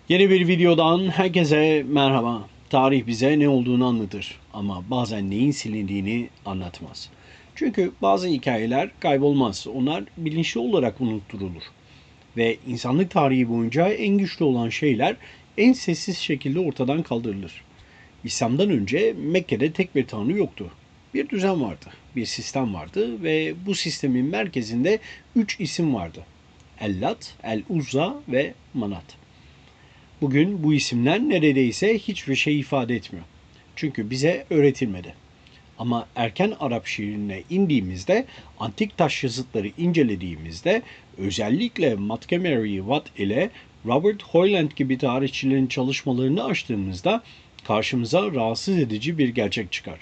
Yeni bir videodan herkese merhaba. Tarih bize ne olduğunu anlatır ama bazen neyin silindiğini anlatmaz. Çünkü bazı hikayeler kaybolmaz. Onlar bilinçli olarak unutturulur. Ve insanlık tarihi boyunca en güçlü olan şeyler en sessiz şekilde ortadan kaldırılır. İslam'dan önce Mekke'de tek bir tanrı yoktu. Bir düzen vardı, bir sistem vardı ve bu sistemin merkezinde 3 isim vardı. El-Lat, El-Uzza ve Manat. Bugün bu isimler neredeyse hiçbir şey ifade etmiyor. Çünkü bize öğretilmedi. Ama erken Arap şiirine indiğimizde, antik taş yazıtları incelediğimizde, özellikle Montgomery Watt ile Robert Hoyland gibi tarihçilerin çalışmalarını açtığımızda karşımıza rahatsız edici bir gerçek çıkar.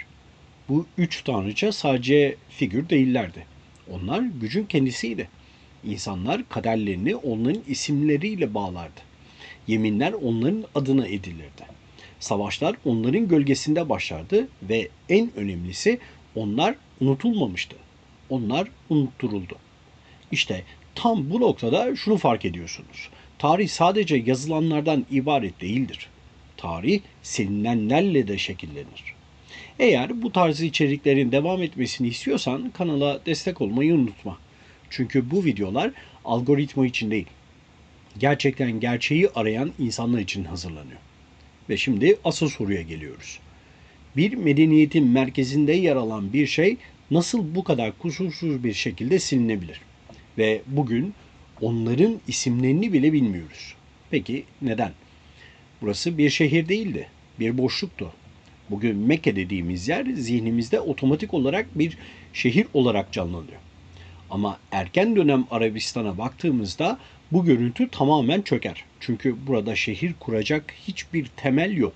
Bu üç tanrıça sadece figür değillerdi. Onlar gücün kendisiydi. İnsanlar kaderlerini onların isimleriyle bağlardı. Yeminler onların adına edilirdi. Savaşlar onların gölgesinde başlardı ve en önemlisi onlar unutulmamıştı. Onlar unutturuldu. İşte tam bu noktada şunu fark ediyorsunuz. Tarih sadece yazılanlardan ibaret değildir. Tarih silinenlerle de şekillenir. Eğer bu tarz içeriklerin devam etmesini istiyorsan kanala destek olmayı unutma. Çünkü bu videolar algoritma için değil, gerçekten gerçeği arayan insanlar için hazırlanıyor. Ve şimdi asıl soruya geliyoruz. Bir medeniyetin merkezinde yer alan bir şey nasıl bu kadar kusursuz bir şekilde silinebilir? Ve bugün onların isimlerini bile bilmiyoruz. Peki neden? Burası bir şehir değildi, bir boşluktu. Bugün Mekke dediğimiz yer zihnimizde otomatik olarak bir şehir olarak canlanıyor. Ama erken dönem Arabistan'a baktığımızda bu görüntü tamamen çöker. Çünkü burada şehir kuracak hiçbir temel yok.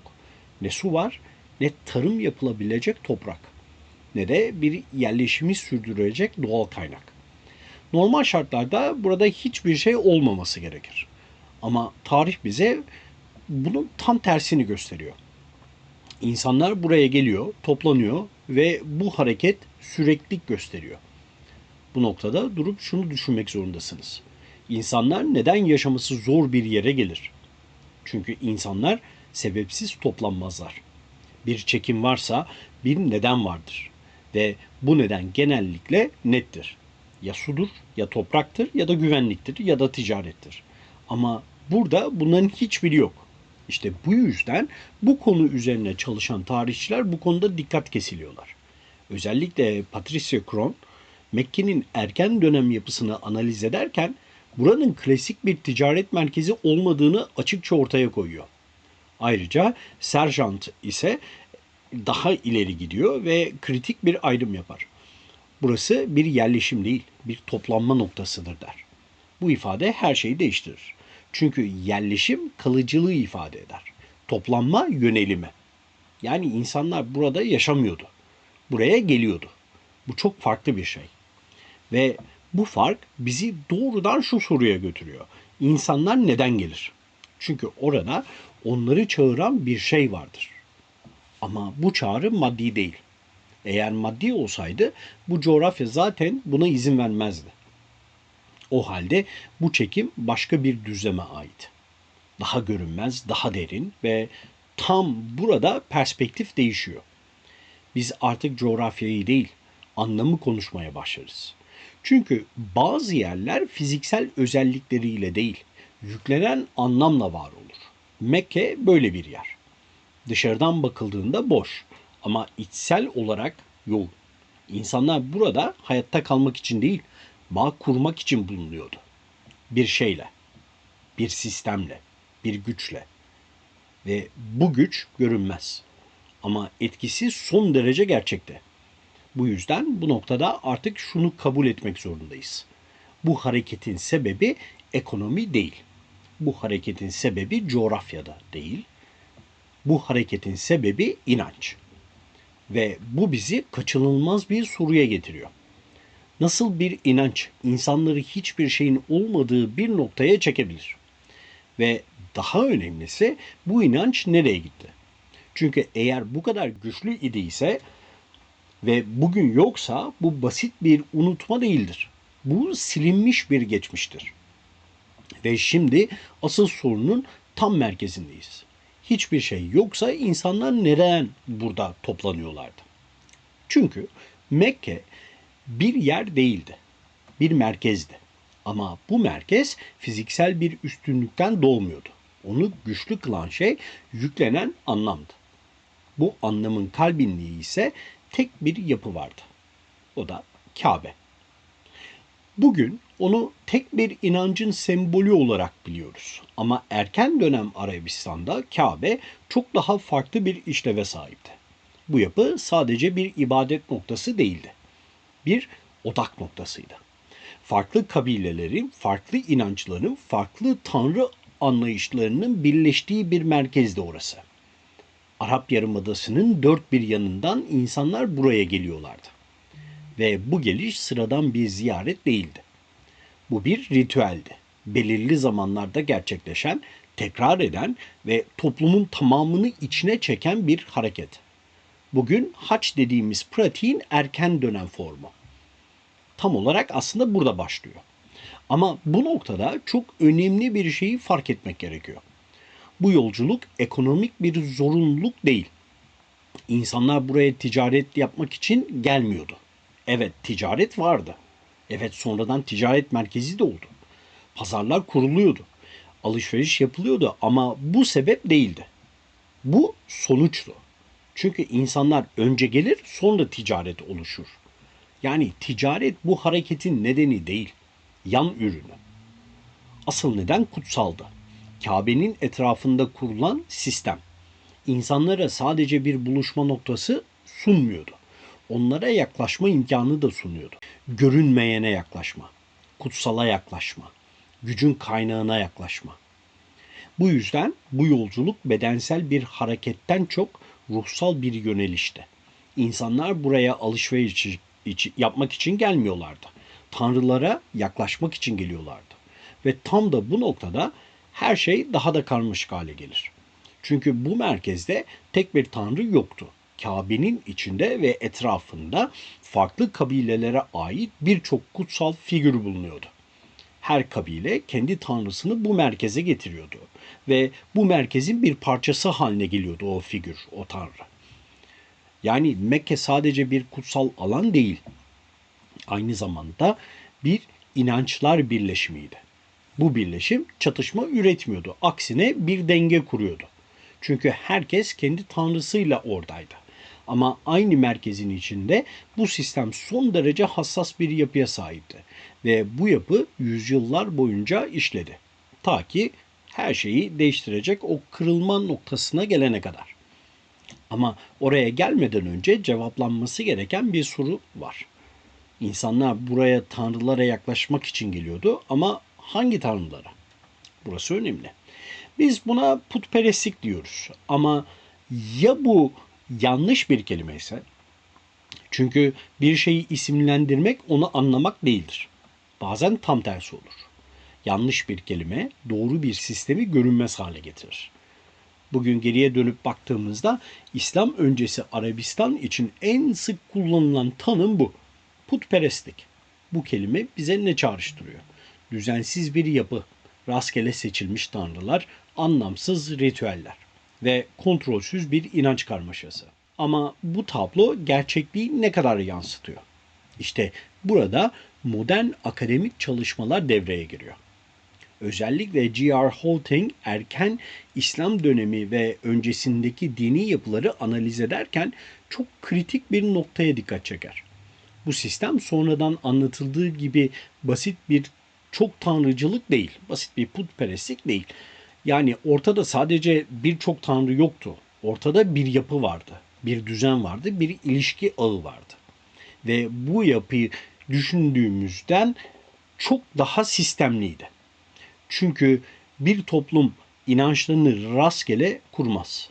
Ne su var, ne tarım yapılabilecek toprak, ne de bir yerleşimi sürdürecek doğal kaynak. Normal şartlarda burada hiçbir şey olmaması gerekir. Ama tarih bize bunun tam tersini gösteriyor. İnsanlar buraya geliyor, toplanıyor ve bu hareket süreklilik gösteriyor. Bu noktada durup şunu düşünmek zorundasınız. İnsanlar neden yaşaması zor bir yere gelir? Çünkü insanlar sebepsiz toplanmazlar. Bir çekim varsa bir neden vardır. Ve bu neden genellikle nettir. Ya sudur, ya topraktır, ya da güvenliktir, ya da ticarettir. Ama burada bunların hiçbiri yok. İşte bu yüzden bu konu üzerine çalışan tarihçiler bu konuda dikkat kesiliyorlar. Özellikle Patricia Cron, Mekke'nin erken dönem yapısını analiz ederken buranın klasik bir ticaret merkezi olmadığını açıkça ortaya koyuyor. Ayrıca Sergeant ise daha ileri gidiyor ve kritik bir ayrım yapar. Burası bir yerleşim değil, bir toplanma noktasıdır der. Bu ifade her şeyi değiştirir. Çünkü yerleşim kalıcılığı ifade eder. Toplanma yönelimi. Yani insanlar burada yaşamıyordu. Buraya geliyordu. Bu çok farklı bir şey. Ve bu fark bizi doğrudan şu soruya götürüyor. İnsanlar neden gelir? Çünkü orada onları çağıran bir şey vardır. Ama bu çağrı maddi değil. Eğer maddi olsaydı bu coğrafya zaten buna izin vermezdi. O halde bu çekim başka bir düzleme ait. Daha görünmez, daha derin ve tam burada perspektif değişiyor. Biz artık coğrafyayı değil, anlamı konuşmaya başlarız. Çünkü bazı yerler fiziksel özellikleriyle değil, yüklenen anlamla var olur. Mekke böyle bir yer. Dışarıdan bakıldığında boş ama içsel olarak yoğun. İnsanlar burada hayatta kalmak için değil, bağ kurmak için bulunuyordu. Bir şeyle, bir sistemle, bir güçle ve bu güç görünmez. Ama etkisi son derece gerçekte. Bu yüzden bu noktada artık şunu kabul etmek zorundayız. Bu hareketin sebebi ekonomi değil. Bu hareketin sebebi coğrafyada değil. Bu hareketin sebebi inanç. Ve bu bizi kaçınılmaz bir soruya getiriyor. Nasıl bir inanç insanları hiçbir şeyin olmadığı bir noktaya çekebilir? Ve daha önemlisi bu inanç nereye gitti? Çünkü eğer bu kadar güçlü idiyse ve bugün yoksa bu basit bir unutma değildir. Bu silinmiş bir geçmiştir. Ve şimdi asıl sorunun tam merkezindeyiz. Hiçbir şey yoksa insanlar neden burada toplanıyorlardı? Çünkü Mekke bir yer değildi, bir merkezdi. Ama bu merkez fiziksel bir üstünlükten doğmuyordu. Onu güçlü kılan şey yüklenen anlamdı. Bu anlamın kalbinliği ise tek bir yapı vardı. O da Kabe. Bugün onu tek bir inancın sembolü olarak biliyoruz. Ama erken dönem Arabistan'da Kabe çok daha farklı bir işleve sahipti. Bu yapı sadece bir ibadet noktası değildi. Bir odak noktasıydı. Farklı kabilelerin, farklı inançların, farklı tanrı anlayışlarının birleştiği bir merkezdi orası. Arap Yarımadası'nın dört bir yanından insanlar buraya geliyorlardı. Ve bu geliş sıradan bir ziyaret değildi. Bu bir ritüeldi. Belirli zamanlarda gerçekleşen, tekrar eden ve toplumun tamamını içine çeken bir hareket. Bugün haç dediğimiz pratiğin erken dönem formu. Tam olarak aslında burada başlıyor. Ama bu noktada çok önemli bir şeyi fark etmek gerekiyor. Bu yolculuk ekonomik bir zorunluluk değil. İnsanlar buraya ticaret yapmak için gelmiyordu. Evet, ticaret vardı. Evet, sonradan ticaret merkezi de oldu. Pazarlar kuruluyordu. Alışveriş yapılıyordu ama bu sebep değildi. Bu sonuçtu. Çünkü insanlar önce gelir, sonra ticaret oluşur. Yani ticaret bu hareketin nedeni değil, yan ürünü. Asıl neden kutsaldı. Kabe'nin etrafında kurulan sistem. İnsanlara sadece bir buluşma noktası sunmuyordu. Onlara yaklaşma imkanı da sunuyordu. Görünmeyene yaklaşma, kutsala yaklaşma, gücün kaynağına yaklaşma. Bu yüzden bu yolculuk bedensel bir hareketten çok ruhsal bir yönelişti. İnsanlar buraya alışveriş yapmak için gelmiyorlardı. Tanrılara yaklaşmak için geliyorlardı. Ve tam da bu noktada her şey daha da karmaşık hale gelir. Çünkü bu merkezde tek bir tanrı yoktu. Kabe'nin içinde ve etrafında farklı kabilelere ait birçok kutsal figür bulunuyordu. Her kabile kendi tanrısını bu merkeze getiriyordu ve bu merkezin bir parçası haline geliyordu o figür, o tanrı. Yani Mekke sadece bir kutsal alan değil, aynı zamanda bir inançlar birleşimiydi. Bu birleşim çatışma üretmiyordu. Aksine bir denge kuruyordu. Çünkü herkes kendi tanrısıyla oradaydı. Ama aynı merkezin içinde bu sistem son derece hassas bir yapıya sahipti. Ve bu yapı yüzyıllar boyunca işledi. Ta ki her şeyi değiştirecek o kırılma noktasına gelene kadar. Ama oraya gelmeden önce cevaplanması gereken bir soru var. İnsanlar buraya tanrılara yaklaşmak için geliyordu ama hangi tanrılara? Burası önemli. Biz buna putperestlik diyoruz. Ama ya bu yanlış bir kelime ise? Çünkü bir şeyi isimlendirmek onu anlamak değildir. Bazen tam tersi olur. Yanlış bir kelime doğru bir sistemi görünmez hale getirir. Bugün geriye dönüp baktığımızda İslam öncesi Arabistan için en sık kullanılan tanım bu. Putperestlik. Bu kelime bize ne çağrıştırıyor? Düzensiz bir yapı, rastgele seçilmiş tanrılar, anlamsız ritüeller ve kontrolsüz bir inanç karmaşası. Ama bu tablo gerçekliği ne kadar yansıtıyor? İşte burada modern akademik çalışmalar devreye giriyor. Özellikle G.R. Holting erken İslam dönemi ve öncesindeki dini yapıları analiz ederken çok kritik bir noktaya dikkat çeker. Bu sistem sonradan anlatıldığı gibi basit bir çok tanrıcılık değil, basit bir putperestlik değil. Yani ortada sadece birçok tanrı yoktu. Ortada bir yapı vardı, bir düzen vardı, bir ilişki ağı vardı. Ve bu yapıyı düşündüğümüzden çok daha sistemliydi. Çünkü bir toplum inançlarını rastgele kurmaz.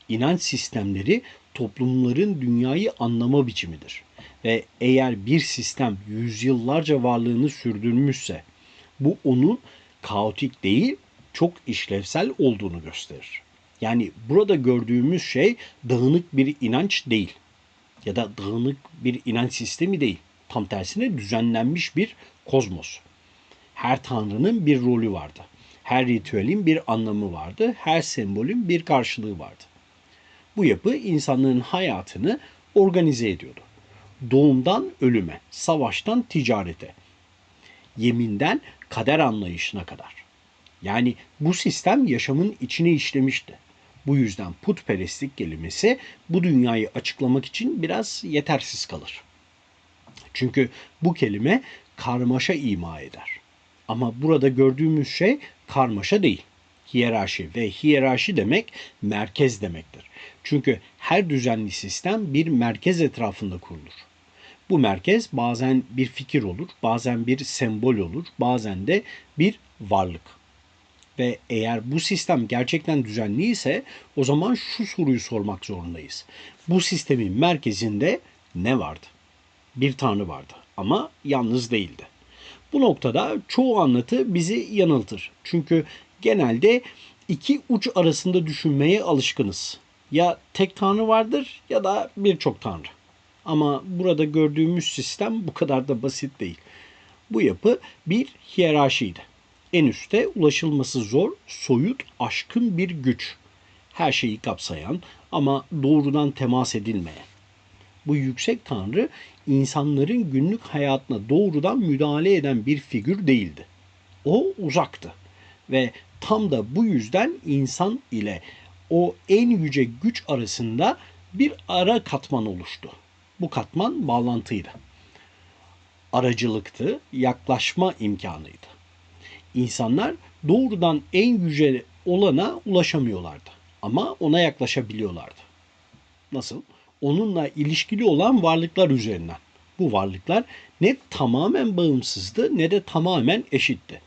İnanç sistemleri toplumların dünyayı anlama biçimidir. Ve eğer bir sistem yüzyıllarca varlığını sürdürmüşse bu onun kaotik değil, çok işlevsel olduğunu gösterir. Yani burada gördüğümüz şey dağınık bir inanç değil ya da dağınık bir inanç sistemi değil. Tam tersine düzenlenmiş bir kozmos. Her tanrının bir rolü vardı. Her ritüelin bir anlamı vardı, her sembolün bir karşılığı vardı. Bu yapı insanlığın hayatını organize ediyordu. Doğumdan ölüme, savaştan ticarete, yeminden kader anlayışına kadar. Yani bu sistem yaşamın içine işlemişti. Bu yüzden putperestlik kelimesi bu dünyayı açıklamak için biraz yetersiz kalır. Çünkü bu kelime karmaşa ima eder. Ama burada gördüğümüz şey karmaşa değil. Hiyerarşi ve hiyerarşi demek merkez demektir. Çünkü her düzenli sistem bir merkez etrafında kurulur. Bu merkez bazen bir fikir olur, bazen bir sembol olur, bazen de bir varlık. Ve eğer bu sistem gerçekten düzenli ise o zaman şu soruyu sormak zorundayız. Bu sistemin merkezinde ne vardı? Bir tanrı vardı ama yalnız değildi. Bu noktada çoğu anlatı bizi yanıltır. Çünkü genelde iki uç arasında düşünmeye alışkınız. Ya tek tanrı vardır ya da birçok tanrı. Ama burada gördüğümüz sistem bu kadar da basit değil. Bu yapı bir hiyerarşiydi. En üstte ulaşılması zor, soyut, aşkın bir güç. Her şeyi kapsayan ama doğrudan temas edilmeyen. Bu yüksek tanrı insanların günlük hayatına doğrudan müdahale eden bir figür değildi. O uzaktı ve tam da bu yüzden insan ile o en yüce güç arasında bir ara katman oluştu. Bu katman bağlantıydı. Aracılıktı, yaklaşma imkanıydı. İnsanlar doğrudan en yüce olana ulaşamıyorlardı ama ona yaklaşabiliyorlardı. Nasıl? Onunla ilişkili olan varlıklar üzerinden. Bu varlıklar ne tamamen bağımsızdı ne de tamamen eşitti.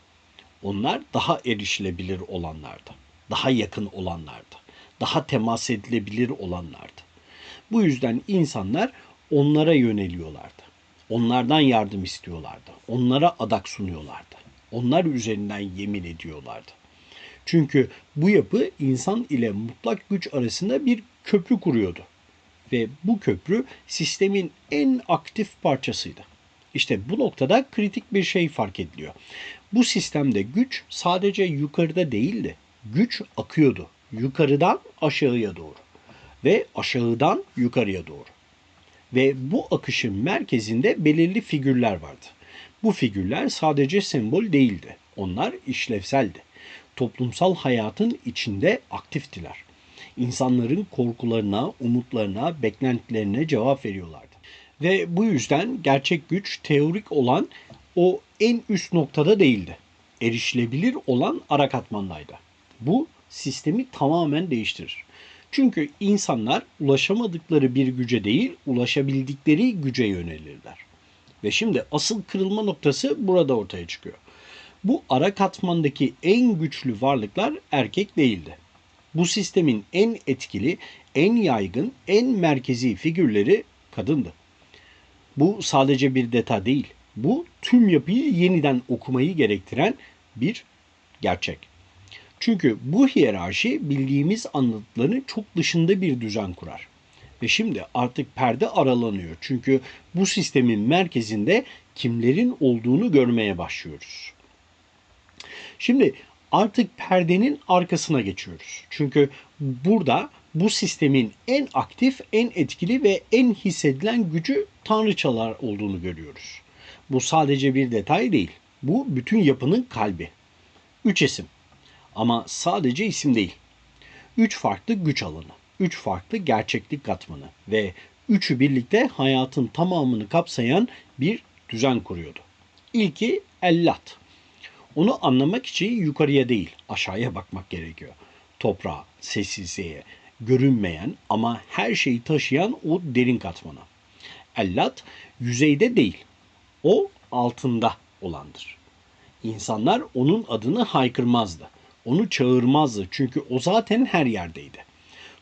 Onlar daha erişilebilir olanlardı. Daha yakın olanlardı. Daha temas edilebilir olanlardı. Bu yüzden insanlar onlara yöneliyorlardı. Onlardan yardım istiyorlardı. Onlara adak sunuyorlardı. Onlar üzerinden yemin ediyorlardı. Çünkü bu yapı insan ile mutlak güç arasında bir köprü kuruyordu. Ve bu köprü sistemin en aktif parçasıydı. İşte bu noktada kritik bir şey fark ediliyor. Bu sistemde güç sadece yukarıda değildi. Güç akıyordu. Yukarıdan aşağıya doğru ve aşağıdan yukarıya doğru. Ve bu akışın merkezinde belirli figürler vardı. Bu figürler sadece sembol değildi. Onlar işlevseldi. Toplumsal hayatın içinde aktiftiler. İnsanların korkularına, umutlarına, beklentilerine cevap veriyorlardı. Ve bu yüzden gerçek güç teorik olan o en üst noktada değildi. Erişilebilir olan ara katmandaydı. Bu sistemi tamamen değiştirir. Çünkü insanlar ulaşamadıkları bir güce değil, ulaşabildikleri güce yönelirler. Ve şimdi asıl kırılma noktası burada ortaya çıkıyor. Bu ara katmandaki en güçlü varlıklar erkek değildi. Bu sistemin en etkili, en yaygın, en merkezi figürleri kadındı. Bu sadece bir detay değil. Bu tüm yapıyı yeniden okumayı gerektiren bir gerçek. Çünkü bu hiyerarşi bildiğimiz anlatıların çok dışında bir düzen kurar. Ve şimdi artık perde aralanıyor. Çünkü bu sistemin merkezinde kimlerin olduğunu görmeye başlıyoruz. Şimdi artık perdenin arkasına geçiyoruz. Çünkü burada bu sistemin en aktif, en etkili ve en hissedilen gücü tanrıçalar olduğunu görüyoruz. Bu sadece bir detay değil. Bu bütün yapının kalbi. Üç isim. Ama sadece isim değil. Üç farklı güç alanı, üç farklı gerçeklik katmanı ve üçü birlikte hayatın tamamını kapsayan bir düzen kuruyordu. İlki Ellat. Onu anlamak için yukarıya değil, aşağıya bakmak gerekiyor. Toprağa, sessizliğe, görünmeyen ama her şeyi taşıyan o derin katmana. Ellat yüzeyde değil, o altında olandır. İnsanlar onun adını haykırmazdı. Onu çağırmazdı çünkü o zaten her yerdeydi.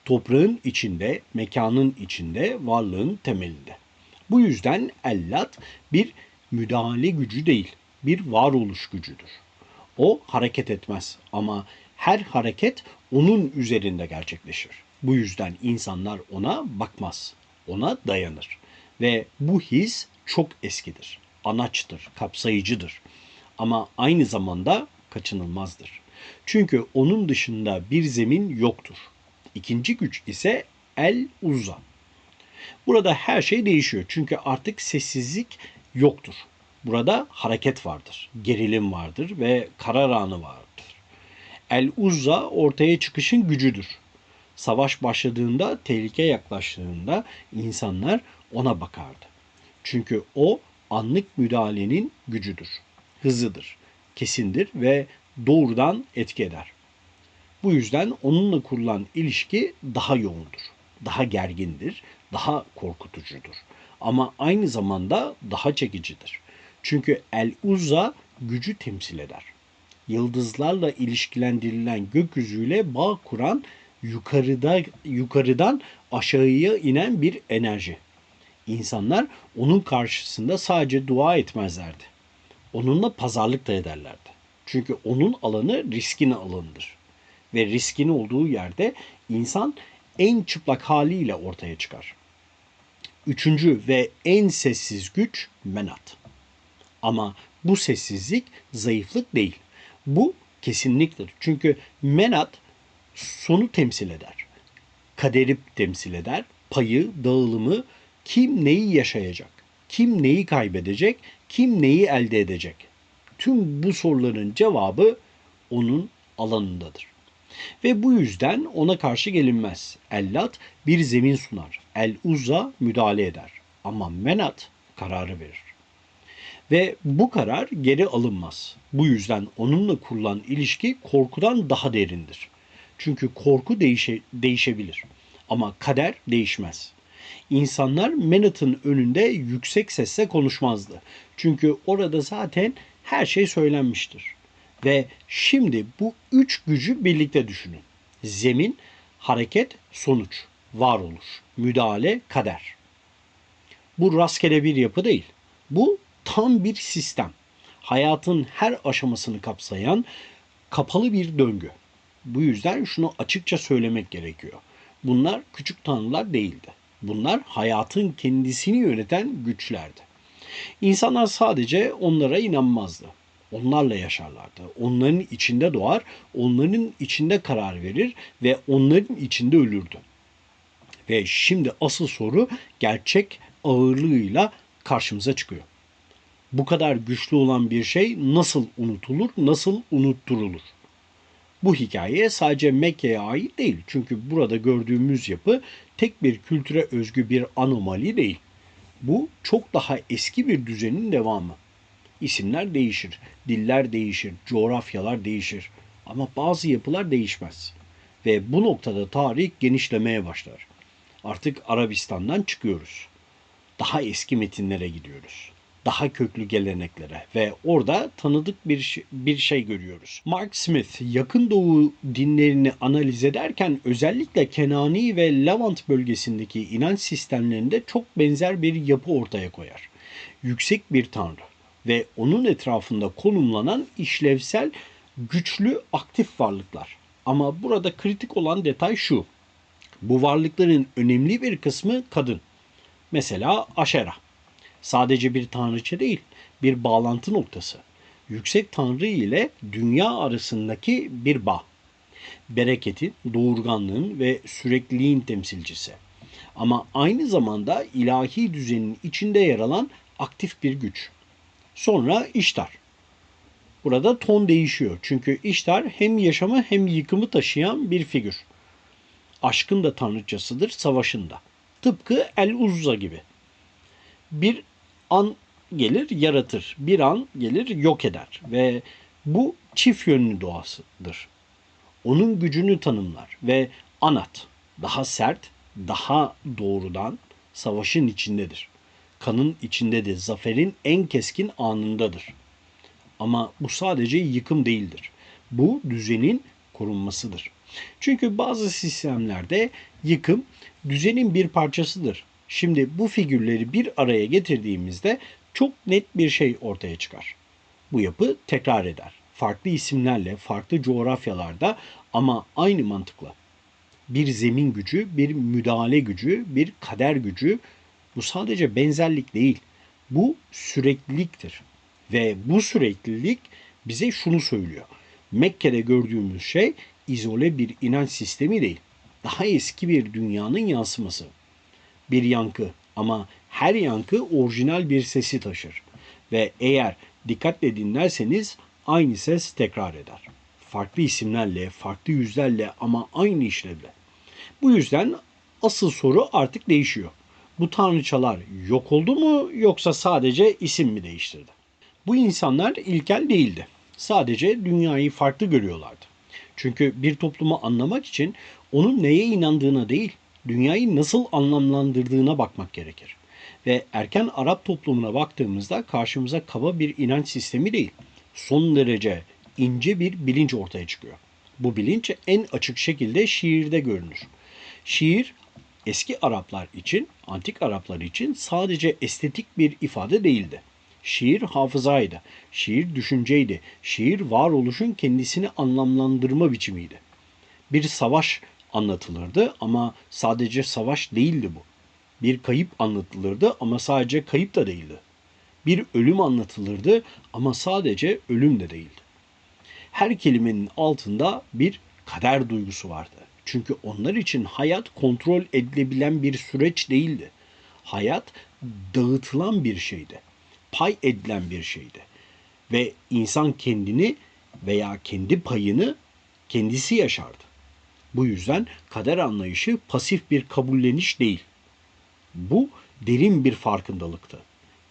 Toprağın içinde, mekanın içinde, varlığın temelinde. Bu yüzden Ellat bir müdahale gücü değil, bir varoluş gücüdür. O hareket etmez ama her hareket onun üzerinde gerçekleşir. Bu yüzden insanlar ona bakmaz, ona dayanır. Ve bu his çok eskidir, anaçtır, kapsayıcıdır. Ama aynı zamanda kaçınılmazdır. Çünkü onun dışında bir zemin yoktur. İkinci güç ise El-Uzza. Burada her şey değişiyor. Çünkü artık sessizlik yoktur. Burada hareket vardır, gerilim vardır ve karar anı vardır. El-Uzza ortaya çıkışın gücüdür. Savaş başladığında, tehlike yaklaştığında insanlar ona bakardı. Çünkü o anlık müdahalenin gücüdür, hızıdır, kesindir ve doğrudan etki eder. Bu yüzden onunla kurulan ilişki daha yoğundur, daha gergindir, daha korkutucudur. Ama aynı zamanda daha çekicidir. Çünkü El-Uzza gücü temsil eder. Yıldızlarla ilişkilendirilen gökyüzüyle bağ kuran yukarıdan aşağıya inen bir enerji. İnsanlar onun karşısında sadece dua etmezlerdi. Onunla pazarlık da ederlerdi. Çünkü onun alanı riskin alanıdır. Ve riskin olduğu yerde insan en çıplak haliyle ortaya çıkar. Üçüncü ve en sessiz güç Menat. Ama bu sessizlik zayıflık değil. Bu kesinliktir. Çünkü Menat sonu temsil eder. Kaderi temsil eder. Payı, dağılımı, kim neyi yaşayacak, kim neyi kaybedecek, kim neyi elde edecek. Tüm bu soruların cevabı onun alanındadır. Ve bu yüzden ona karşı gelinmez. Ellat bir zemin sunar. El-Uzza müdahale eder. Ama Menat kararı verir. Ve bu karar geri alınmaz. Bu yüzden onunla kurulan ilişki korkudan daha derindir. Çünkü korku değişebilir. Ama kader değişmez. İnsanlar Menat'ın önünde yüksek sesle konuşmazdı. Çünkü orada zaten her şey söylenmiştir. Ve şimdi bu üç gücü birlikte düşünün. Zemin, hareket, sonuç, varoluş, müdahale, kader. Bu rastgele bir yapı değil. Bu tam bir sistem. Hayatın her aşamasını kapsayan kapalı bir döngü. Bu yüzden şunu açıkça söylemek gerekiyor. Bunlar küçük tanrılar değildi. Bunlar hayatın kendisini yöneten güçlerdi. İnsanlar sadece onlara inanmazdı. Onlarla yaşarlardı. Onların içinde doğar, onların içinde karar verir ve onların içinde ölürdü. Ve şimdi asıl soru gerçek ağırlığıyla karşımıza çıkıyor. Bu kadar güçlü olan bir şey nasıl unutulur, nasıl unutturulur? Bu hikaye sadece Mekke'ye ait değil. Çünkü burada gördüğümüz yapı tek bir kültüre özgü bir anomali değil. Bu çok daha eski bir düzenin devamı. İsimler değişir, diller değişir, coğrafyalar değişir ama bazı yapılar değişmez. Ve bu noktada tarih genişlemeye başlar. Artık Arabistan'dan çıkıyoruz. Daha eski metinlere gidiyoruz. Daha köklü geleneklere ve orada tanıdık bir şey görüyoruz. Mark Smith yakın doğu dinlerini analiz ederken özellikle Kenani ve Levant bölgesindeki inanç sistemlerinde çok benzer bir yapı ortaya koyar. Yüksek bir tanrı ve onun etrafında konumlanan işlevsel, güçlü, aktif varlıklar. Ama burada kritik olan detay şu. Bu varlıkların önemli bir kısmı kadın. Mesela Aşera. Sadece bir tanrıça değil, bir bağlantı noktası. Yüksek Tanrı ile dünya arasındaki bir bağ. Bereketin, doğurganlığın ve sürekliliğin temsilcisi. Ama aynı zamanda ilahi düzenin içinde yer alan aktif bir güç. Sonra İştar. Burada ton değişiyor. Çünkü İştar hem yaşamı hem yıkımı taşıyan bir figür. Aşkın da tanrıçasıdır, savaşın da. Tıpkı El-Uzza gibi. Bir an gelir yaratır, bir an gelir yok eder ve bu çift yönlü doğasıdır. Onun gücünü tanımlar ve Anat daha sert, daha doğrudan savaşın içindedir. Kanın içindedir, zaferin en keskin anındadır. Ama bu sadece yıkım değildir. Bu düzenin korunmasıdır. Çünkü bazı sistemlerde yıkım düzenin bir parçasıdır. Şimdi bu figürleri bir araya getirdiğimizde çok net bir şey ortaya çıkar. Bu yapı tekrar eder. Farklı isimlerle, farklı coğrafyalarda ama aynı mantıkla. Bir zemin gücü, bir müdahale gücü, bir kader gücü. Bu sadece benzerlik değil. Bu sürekliliktir. Ve bu süreklilik bize şunu söylüyor. Mekke'de gördüğümüz şey izole bir inanç sistemi değil. Daha eski bir dünyanın yansıması. Bir yankı ama her yankı orijinal bir sesi taşır. Ve eğer dikkatle dinlerseniz aynı ses tekrar eder. Farklı isimlerle, farklı yüzlerle ama aynı işlevle. Bu yüzden asıl soru artık değişiyor. Bu tanrıçalar yok oldu mu yoksa sadece isim mi değiştirdi? Bu insanlar ilkel değildi. Sadece dünyayı farklı görüyorlardı. Çünkü bir toplumu anlamak için onun neye inandığına değil, dünyayı nasıl anlamlandırdığına bakmak gerekir. Ve erken Arap toplumuna baktığımızda karşımıza kaba bir inanç sistemi değil, son derece ince bir bilinç ortaya çıkıyor. Bu bilinç en açık şekilde şiirde görünür. Şiir eski Araplar için, antik Araplar için sadece estetik bir ifade değildi. Şiir hafızaydı, şiir düşünceydi, şiir varoluşun kendisini anlamlandırma biçimiydi. Bir savaş anlatılırdı ama sadece savaş değildi bu. Bir kayıp anlatılırdı ama sadece kayıp da değildi. Bir ölüm anlatılırdı ama sadece ölüm de değildi. Her kelimenin altında bir kader duygusu vardı. Çünkü onlar için hayat kontrol edilebilen bir süreç değildi. Hayat dağıtılan bir şeydi. Pay edilen bir şeydi. Ve insan kendini veya kendi payını kendisi yaşardı. Bu yüzden kader anlayışı pasif bir kabulleniş değil. Bu derin bir farkındalıktı.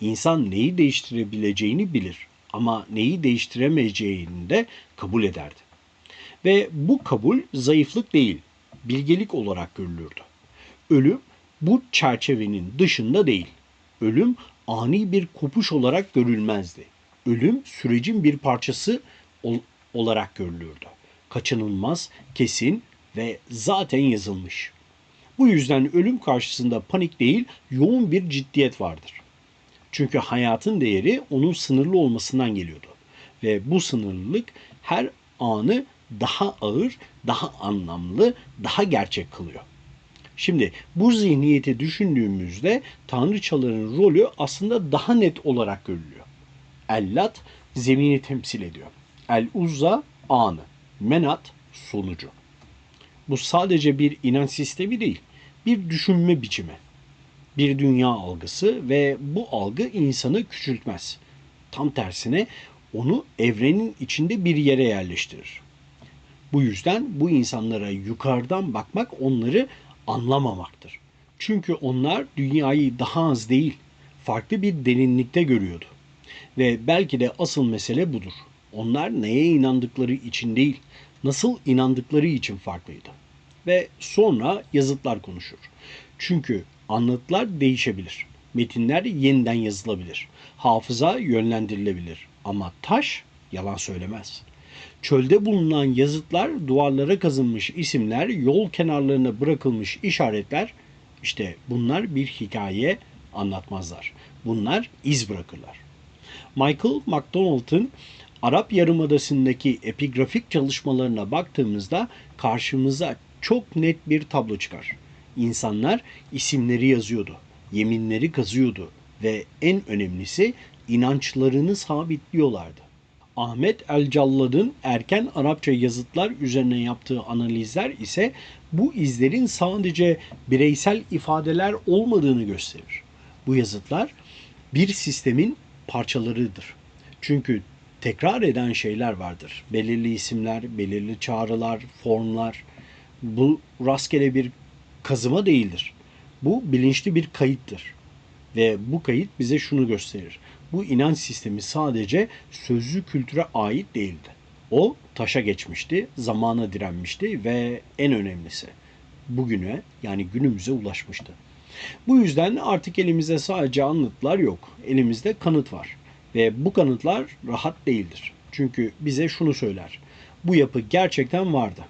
İnsan neyi değiştirebileceğini bilir ama neyi değiştiremeyeceğini de kabul ederdi. Ve bu kabul zayıflık değil, bilgelik olarak görülürdü. Ölüm bu çerçevenin dışında değil. Ölüm ani bir kopuş olarak görülmezdi. Ölüm sürecin bir parçası olarak görülürdü. Kaçınılmaz, kesin ve zaten yazılmış. Bu yüzden ölüm karşısında panik değil, yoğun bir ciddiyet vardır. Çünkü hayatın değeri onun sınırlı olmasından geliyordu. Ve bu sınırlılık her anı daha ağır, daha anlamlı, daha gerçek kılıyor. Şimdi bu zihniyeti düşündüğümüzde tanrıçaların rolü aslında daha net olarak görülüyor. Ellat zemini temsil ediyor. El-Uzza anı, Menat sonucu. Bu sadece bir inanç sistemi değil, bir düşünme biçimi, bir dünya algısı ve bu algı insanı küçültmez. Tam tersine onu evrenin içinde bir yere yerleştirir. Bu yüzden bu insanlara yukarıdan bakmak onları anlamamaktır. Çünkü onlar dünyayı daha az değil, farklı bir derinlikte görüyordu. Ve belki de asıl mesele budur. Onlar neye inandıkları için değil, nasıl inandıkları için farklıydı. Ve sonra yazıtlar konuşur. Çünkü anlatılar değişebilir. Metinler yeniden yazılabilir. Hafıza yönlendirilebilir. Ama taş yalan söylemez. Çölde bulunan yazıtlar, duvarlara kazınmış isimler, yol kenarlarına bırakılmış işaretler, işte bunlar bir hikaye anlatmazlar. Bunlar iz bırakırlar. Michael McDonald'ın Arap Yarımadası'ndaki epigrafik çalışmalarına baktığımızda karşımıza çok net bir tablo çıkar. İnsanlar isimleri yazıyordu, yeminleri kazıyordu ve en önemlisi inançlarını sabitliyorlardı. Ahmet El-Callad'ın erken Arapça yazıtlar üzerine yaptığı analizler ise bu izlerin sadece bireysel ifadeler olmadığını gösterir. Bu yazıtlar bir sistemin parçalarıdır. Çünkü tekrar eden şeyler vardır. Belirli isimler, belirli çağrılar, formlar. Bu rastgele bir kazıma değildir. Bu bilinçli bir kayıttır. Ve bu kayıt bize şunu gösterir. Bu inanç sistemi sadece sözlü kültüre ait değildi. O taşa geçmişti, zamana direnmişti ve en önemlisi bugüne yani günümüze ulaşmıştı. Bu yüzden artık elimizde sadece anıtlar yok. Elimizde kanıt var. Ve bu kanıtlar rahat değildir. Çünkü bize şunu söyler. Bu yapı gerçekten vardı.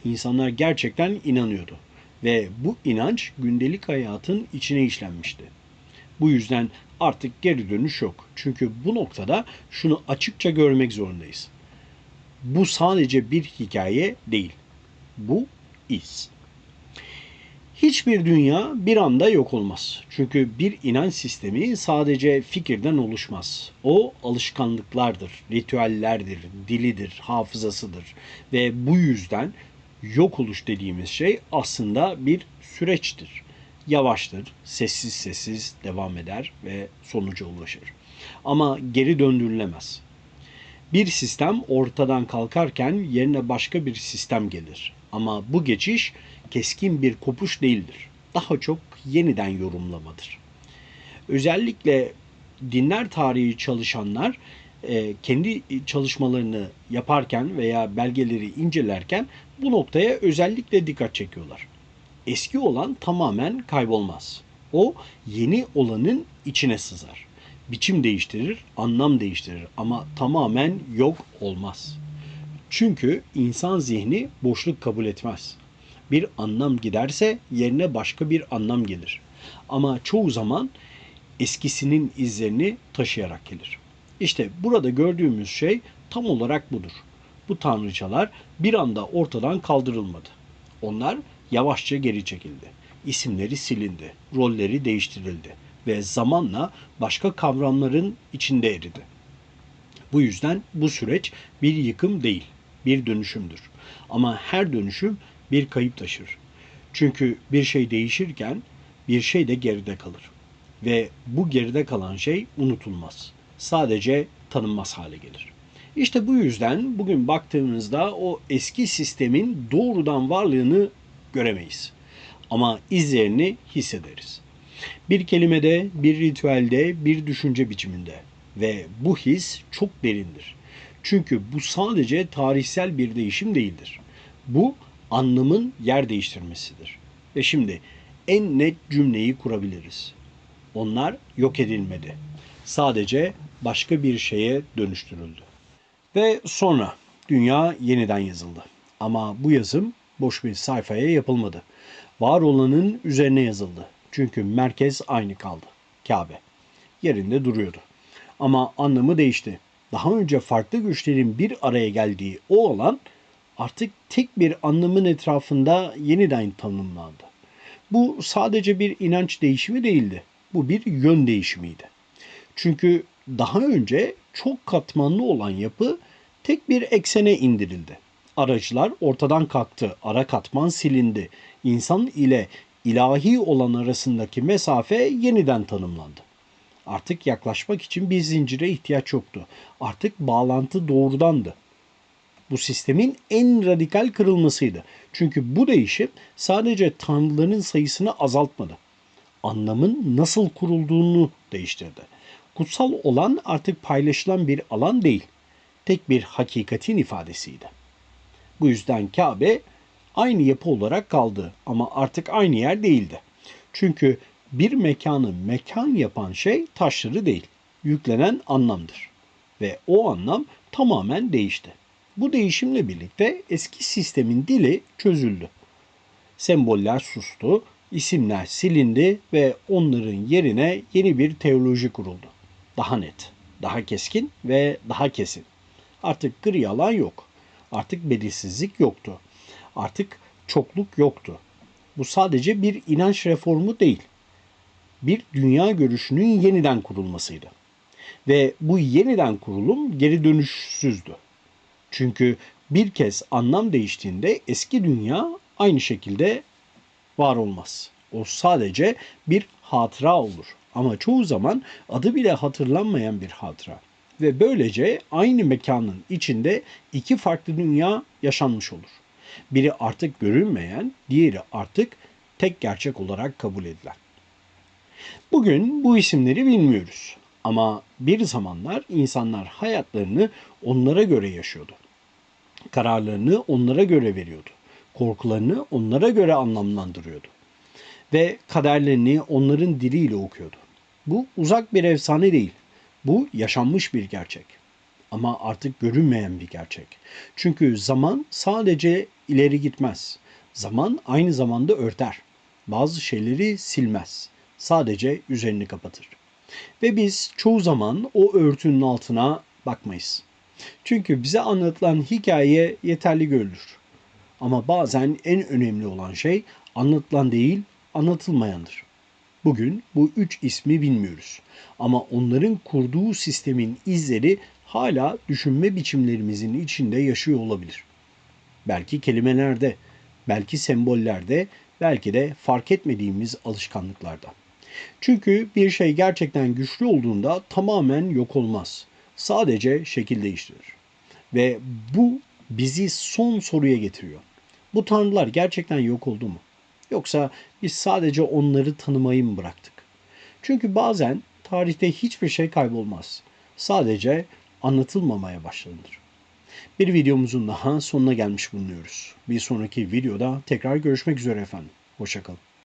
İnsanlar gerçekten inanıyordu. Ve bu inanç gündelik hayatın içine işlenmişti. Bu yüzden artık geri dönüş yok. Çünkü bu noktada şunu açıkça görmek zorundayız. Bu sadece bir hikaye değil. Bu iz. Hiçbir dünya bir anda yok olmaz. Çünkü bir inanç sistemi sadece fikirden oluşmaz. O alışkanlıklardır, ritüellerdir, dilidir, hafızasıdır. Ve bu yüzden yok oluş dediğimiz şey aslında bir süreçtir. Yavaştır, sessiz sessiz devam eder ve sonuca ulaşır. Ama geri döndürülemez. Bir sistem ortadan kalkarken yerine başka bir sistem gelir. Ama bu geçiş keskin bir kopuş değildir. Daha çok yeniden yorumlamadır. Özellikle dinler tarihi çalışanlar kendi çalışmalarını yaparken veya belgeleri incelerken bu noktaya özellikle dikkat çekiyorlar. Eski olan tamamen kaybolmaz. O yeni olanın içine sızar. Biçim değiştirir, anlam değiştirir ama tamamen yok olmaz. Çünkü insan zihni boşluk kabul etmez. Bir anlam giderse yerine başka bir anlam gelir. Ama çoğu zaman eskisinin izlerini taşıyarak gelir. İşte burada gördüğümüz şey tam olarak budur. Bu tanrıçalar bir anda ortadan kaldırılmadı. Onlar yavaşça geri çekildi. İsimleri silindi, rolleri değiştirildi ve zamanla başka kavramların içinde eridi. Bu yüzden bu süreç bir yıkım değil, bir dönüşümdür. Ama her dönüşüm bir kayıp taşır. Çünkü bir şey değişirken bir şey de geride kalır. Ve bu geride kalan şey unutulmaz. Sadece tanınmaz hale gelir. İşte bu yüzden bugün baktığımızda o eski sistemin doğrudan varlığını göremeyiz. Ama izlerini hissederiz. Bir kelimede, bir ritüelde, bir düşünce biçiminde ve bu his çok derindir. Çünkü bu sadece tarihsel bir değişim değildir. Bu anlamın yer değiştirmesidir. Ve şimdi en net cümleyi kurabiliriz. Onlar yok edilmedi. Sadece başka bir şeye dönüştürüldü. Ve sonra dünya yeniden yazıldı. Ama bu yazım boş bir sayfaya yapılmadı. Var olanın üzerine yazıldı. Çünkü merkez aynı kaldı. Kabe. Yerinde duruyordu. Ama anlamı değişti. Daha önce farklı güçlerin bir araya geldiği o alan artık tek bir anlamın etrafında yeniden tanımlandı. Bu sadece bir inanç değişimi değildi. Bu bir yön değişimiydi. Çünkü daha önce çok katmanlı olan yapı tek bir eksene indirildi. Aracılar ortadan kalktı, ara katman silindi. İnsan ile ilahi olan arasındaki mesafe yeniden tanımlandı. Artık yaklaşmak için bir zincire ihtiyaç yoktu. Artık bağlantı doğrudandı. Bu sistemin en radikal kırılmasıydı. Çünkü bu değişim sadece tanrıların sayısını azaltmadı. Anlamın nasıl kurulduğunu değiştirdi. Kutsal olan artık paylaşılan bir alan değil, tek bir hakikatin ifadesiydi. Bu yüzden Kabe aynı yapı olarak kaldı ama artık aynı yer değildi. Çünkü bir mekanı mekan yapan şey taşları değil, yüklenen anlamdır. Ve o anlam tamamen değişti. Bu değişimle birlikte eski sistemin dili çözüldü. Semboller sustu, isimler silindi ve onların yerine yeni bir teoloji kuruldu. Daha net, daha keskin ve daha kesin. Artık gri alan yok. Artık belirsizlik yoktu. Artık çokluk yoktu. Bu sadece bir inanç reformu değil. Bir dünya görüşünün yeniden kurulmasıydı. Ve bu yeniden kurulum geri dönüşsüzdü. Çünkü bir kez anlam değiştiğinde eski dünya aynı şekilde var olmaz. O sadece bir hatıra olur. Ama çoğu zaman adı bile hatırlanmayan bir hatıra. Ve böylece aynı mekanın içinde iki farklı dünya yaşanmış olur. Biri artık görünmeyen, diğeri artık tek gerçek olarak kabul edilen. Bugün bu isimleri bilmiyoruz. Ama bir zamanlar insanlar hayatlarını onlara göre yaşıyordu. Kararlarını onlara göre veriyordu. Korkularını onlara göre anlamlandırıyordu. Ve kaderlerini onların diliyle okuyordu. Bu uzak bir efsane değil. Bu yaşanmış bir gerçek. Ama artık görünmeyen bir gerçek. Çünkü zaman sadece ileri gitmez. Zaman aynı zamanda örter. Bazı şeyleri silmez. Sadece üzerini kapatır. Ve biz çoğu zaman o örtünün altına bakmayız. Çünkü bize anlatılan hikaye yeterli görülür. Ama bazen en önemli olan şey anlatılan değil, anlatılmayandır. Bugün bu üç ismi bilmiyoruz. Ama onların kurduğu sistemin izleri hala düşünme biçimlerimizin içinde yaşıyor olabilir. Belki kelimelerde, belki sembollerde, belki de fark etmediğimiz alışkanlıklarda. Çünkü bir şey gerçekten güçlü olduğunda tamamen yok olmaz. Sadece şekil değiştirir. Ve bu bizi son soruya getiriyor. Bu tanrılar gerçekten yok oldu mu? Yoksa biz sadece onları tanımayı mı bıraktık? Çünkü bazen tarihte hiçbir şey kaybolmaz. Sadece anlatılmamaya başlanır. Bir videomuzun daha sonuna gelmiş bulunuyoruz. Bir sonraki videoda tekrar görüşmek üzere efendim. Hoşça kalın.